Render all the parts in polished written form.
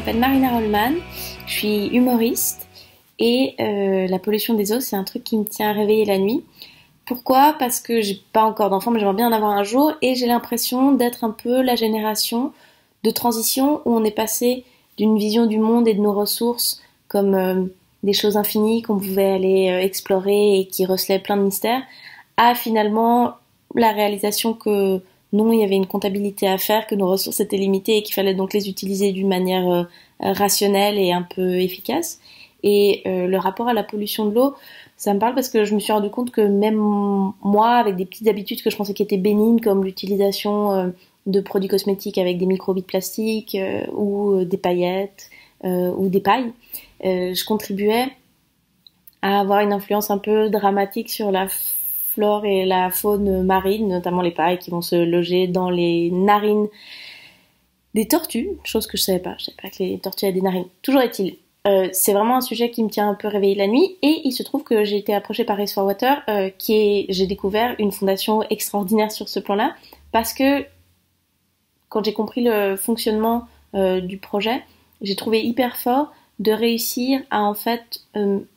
m'appelle Marina Rollman, je suis humoriste et la pollution des eaux, c'est un truc qui me tient à réveiller la nuit. Pourquoi? Parce que j'ai pas encore d'enfant, mais j'aimerais bien en avoir un jour et j'ai l'impression d'être un peu la génération de transition où on est passé d'une vision du monde et de nos ressources comme des choses infinies qu'on pouvait aller explorer et qui recelaient plein de mystères, à finalement la réalisation que non, il y avait une comptabilité à faire, que nos ressources étaient limitées et qu'il fallait donc les utiliser d'une manière rationnelle et un peu efficace. Et le rapport à la pollution de l'eau, ça me parle parce que je me suis rendu compte que même moi, avec des petites habitudes que je pensais qui étaient bénignes, comme l'utilisation de produits cosmétiques avec des microbilles de plastique ou des paillettes ou des pailles, je contribuais à avoir une influence un peu dramatique sur la flore et la faune marine, notamment les pailles qui vont se loger dans les narines des tortues, chose que je savais pas que les tortues avaient des narines. Toujours est-il, c'est vraiment un sujet qui me tient un peu réveillée la nuit et il se trouve que j'ai été approchée par Race for Water, j'ai découvert une fondation extraordinaire sur ce plan-là parce que quand j'ai compris le fonctionnement du projet, j'ai trouvé hyper fort de réussir à en fait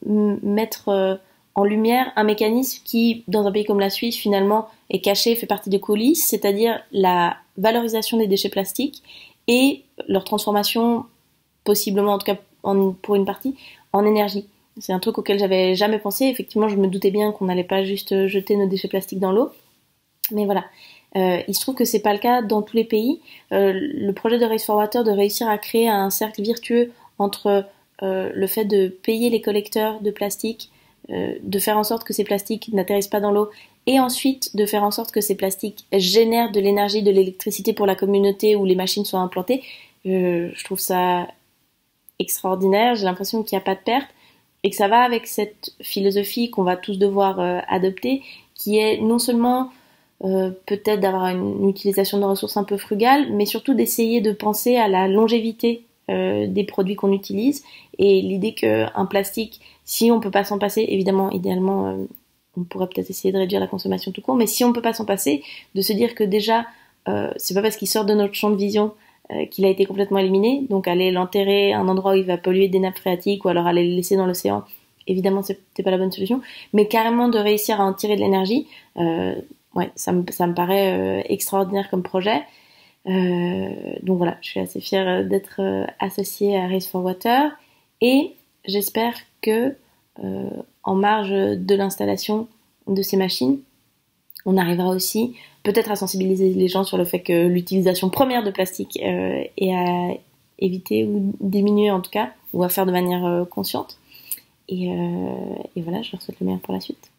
mettre en lumière un mécanisme qui, dans un pays comme la Suisse, finalement est caché, fait partie des coulisses, c'est-à-dire la valorisation des déchets plastiques et leur transformation, possiblement en tout cas pour une partie, en énergie. C'est un truc auquel j'avais jamais pensé. Effectivement, je me doutais bien qu'on n'allait pas juste jeter nos déchets plastiques dans l'eau, mais voilà. Il se trouve que c'est pas le cas dans tous les pays. Le projet de Race for Water de réussir à créer un cercle virtueux entre le fait de payer les collecteurs de plastique, de faire en sorte que ces plastiques n'atterrissent pas dans l'eau et ensuite de faire en sorte que ces plastiques génèrent de l'énergie, de l'électricité pour la communauté où les machines sont implantées. Je trouve ça extraordinaire, j'ai l'impression qu'il n'y a pas de perte et que ça va avec cette philosophie qu'on va tous devoir adopter qui est non seulement peut-être d'avoir une utilisation de ressources un peu frugale, mais surtout d'essayer de penser à la longévité des produits qu'on utilise et l'idée qu'un plastique, si on peut pas s'en passer, évidemment, idéalement, on pourrait peut-être essayer de réduire la consommation tout court, mais si on peut pas s'en passer, de se dire que déjà, c'est pas parce qu'il sort de notre champ de vision qu'il a été complètement éliminé, donc aller l'enterrer à un endroit où il va polluer des nappes phréatiques ou alors aller le laisser dans l'océan, évidemment, c'est pas la bonne solution, mais carrément de réussir à en tirer de l'énergie, ouais, ça me paraît extraordinaire comme projet. Donc voilà, je suis assez fière d'être associée à Race for Water et j'espère que en marge de l'installation de ces machines, on arrivera aussi peut-être à sensibiliser les gens sur le fait que l'utilisation première de plastique est à éviter ou diminuer en tout cas, ou à faire de manière consciente. Et voilà, je leur souhaite le meilleur pour la suite.